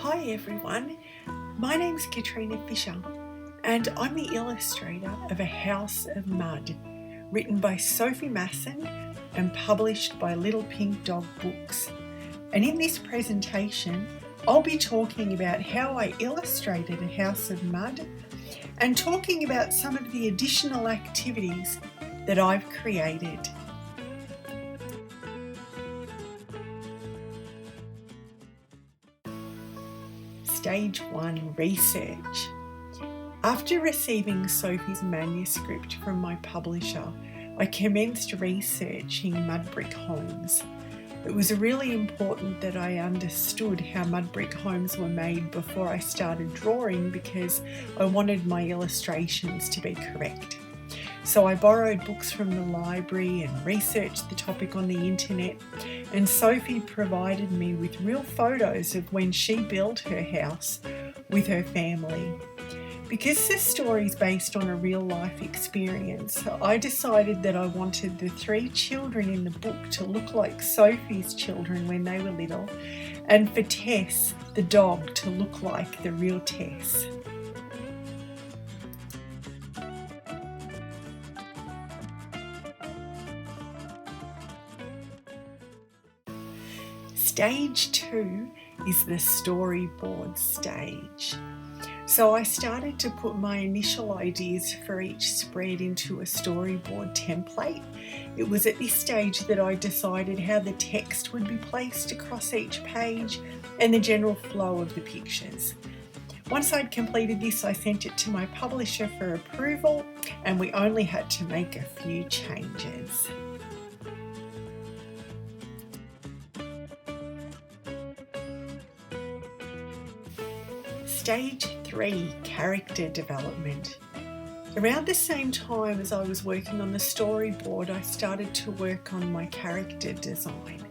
Hi everyone, my name's Katrina Fisher and I'm the illustrator of A House of Mud, written by Sophie Masson and published by Little Pink Dog Books. And in this presentation, I'll be talking about how I illustrated A House of Mud and talking about some of the additional activities that I've created. Stage 1, Research. After receiving Sophie's manuscript from my publisher, I commenced researching mud brick homes. It was really important that I understood how mud brick homes were made before I started drawing because I wanted my illustrations to be correct. So I borrowed books from the library and researched the topic on the internet, and Sophie provided me with real photos of when she built her house with her family. Because this story is based on a real life experience, I decided that I wanted the 3 children in the book to look like Sophie's children when they were little, and for Tess, the dog, to look like the real Tess. Stage 2 is the storyboard stage. So I started to put my initial ideas for each spread into a storyboard template. It was at this stage that I decided how the text would be placed across each page and the general flow of the pictures. Once I'd completed this, I sent it to my publisher for approval, and we only had to make a few changes. Stage 3, Character Development. Around the same time as I was working on the storyboard, I started to work on my character design.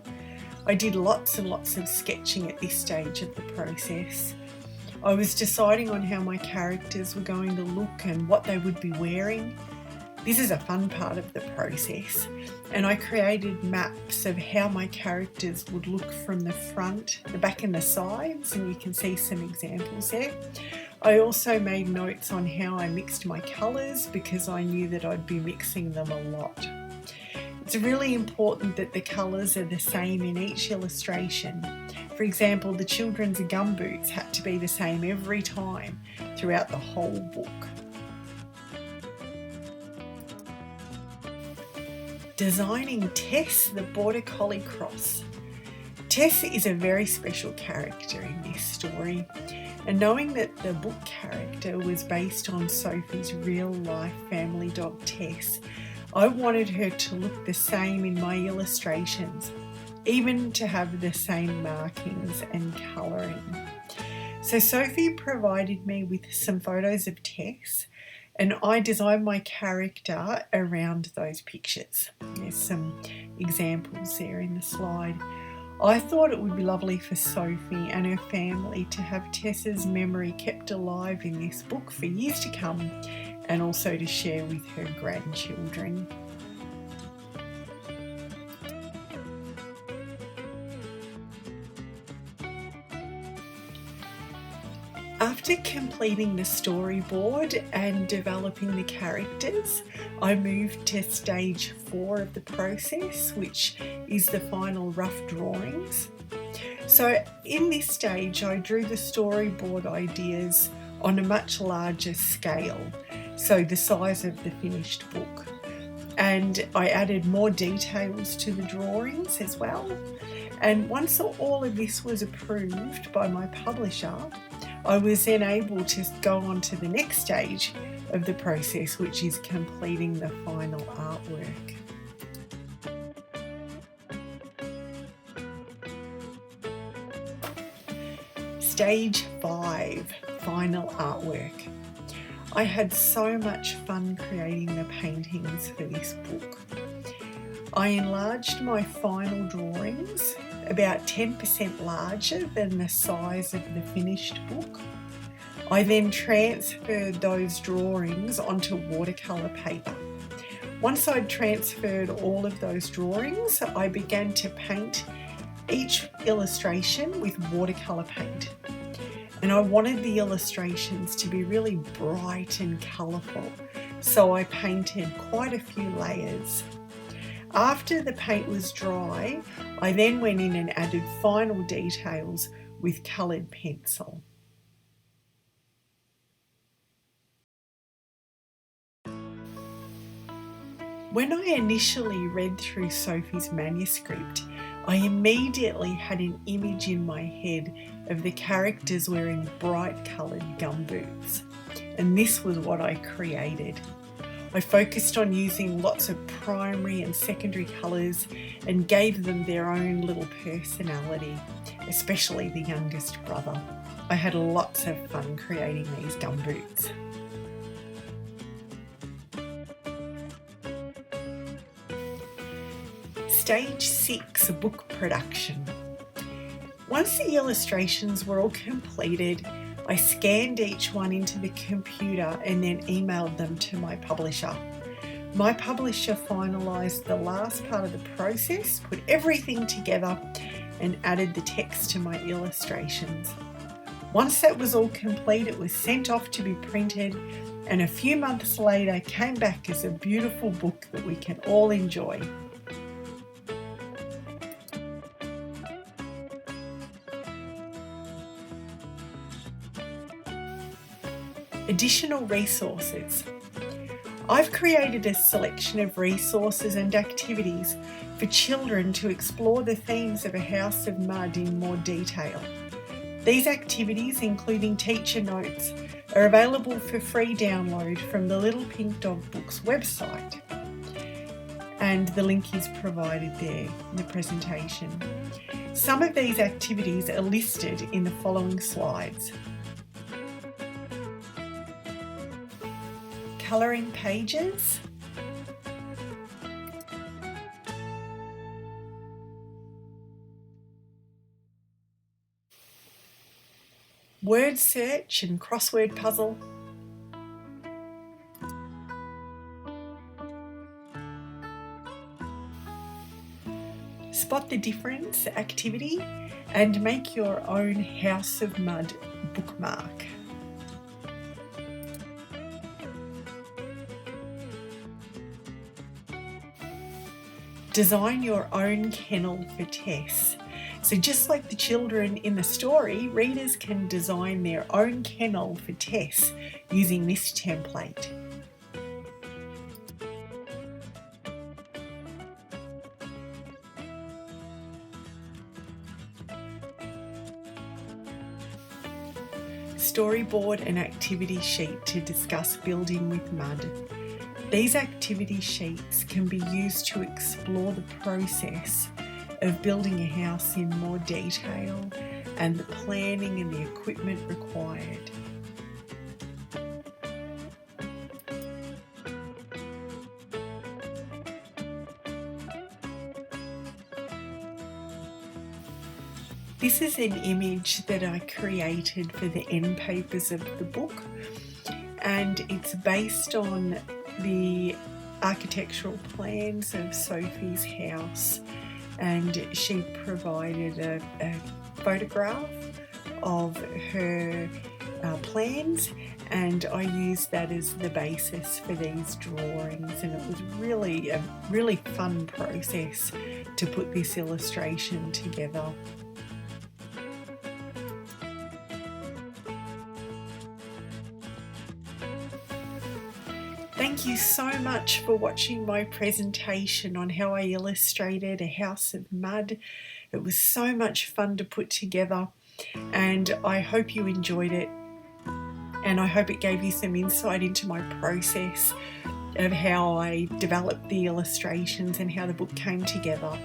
I did lots and lots of sketching at this stage of the process. I was deciding on how my characters were going to look and what they would be wearing. This is a fun part of the process, and I created maps of how my characters would look from the front, the back and the sides, and you can see some examples there. I also made notes on how I mixed my colours because I knew that I'd be mixing them a lot. It's really important that the colours are the same in each illustration. For example, the children's gumboots had to be the same every time throughout the whole book. Designing Tess, the Border Collie cross. Tess is a very special character in this story, and knowing that the book character was based on Sophie's real-life family dog Tess, I wanted her to look the same in my illustrations, even to have the same markings and colouring. So Sophie provided me with some photos of Tess, and I designed my character around those pictures. There's some examples there in the slide. I thought it would be lovely for Sophie and her family to have Tess's memory kept alive in this book for years to come, and also to share with her grandchildren. After completing the storyboard and developing the characters, I moved to stage 4 of the process, which is the final rough drawings. So in this stage, I drew the storyboard ideas on a much larger scale, so the size of the finished book. And I added more details to the drawings as well. And once all of this was approved by my publisher, I was then able to go on to the next stage of the process, which is completing the final artwork. Stage 5, Final Artwork. I had so much fun creating the paintings for this book. I enlarged my final drawings about 10% larger than the size of the finished book. I then transferred those drawings onto watercolour paper. Once I'd transferred all of those drawings, I began to paint each illustration with watercolour paint. and I wanted the illustrations to be really bright and colourful, so I painted quite a few layers. After the paint was dry, I then went in and added final details with coloured pencil. When I initially read through Sophie's manuscript, I immediately had an image in my head of the characters wearing bright coloured gumboots, and this was what I created. I focused on using lots of primary and secondary colours and gave them their own little personality, especially the youngest brother. I had lots of fun creating these gumboots. Stage 6, book production. Once the illustrations were all completed, I scanned each one into the computer and then emailed them to my publisher. My publisher finalised the last part of the process, put everything together and added the text to my illustrations. Once that was all complete, it was sent off to be printed, and a few months later came back as a beautiful book that we can all enjoy. Additional resources. I've created a selection of resources and activities for children to explore the themes of A House of Mud in more detail. These activities, including teacher notes, are available for free download from the Little Pink Dog Books website, and the link is provided there in the presentation. Some of these activities are listed in the following slides. Colouring pages, word search and crossword puzzle, spot the difference activity, and make your own House of Mud bookmark. Design your own kennel for Tess. So just like the children in the story, readers can design their own kennel for Tess using this template. Storyboard and activity sheet to discuss building with mud. These activity sheets can be used to explore the process of building a house in more detail and the planning and the equipment required. This is an image that I created for the end papers of the book, and it's based on the architectural plans of Sophie's house, and she provided a photograph of her plans, and I used that as the basis for these drawings, and it was really a really fun process to put this illustration together. Thank you so much for watching my presentation on how I illustrated A House of Mud. It was so much fun to put together, and I hope you enjoyed it, and I hope it gave you some insight into my process of how I developed the illustrations and how the book came together.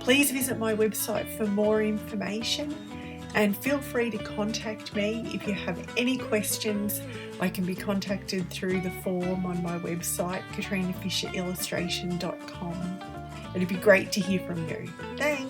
Please visit my website for more information, and feel free to contact me if you have any questions. I can be contacted through the form on my website, katrinafisherillustration.com. It'd be great to hear from you. Thanks.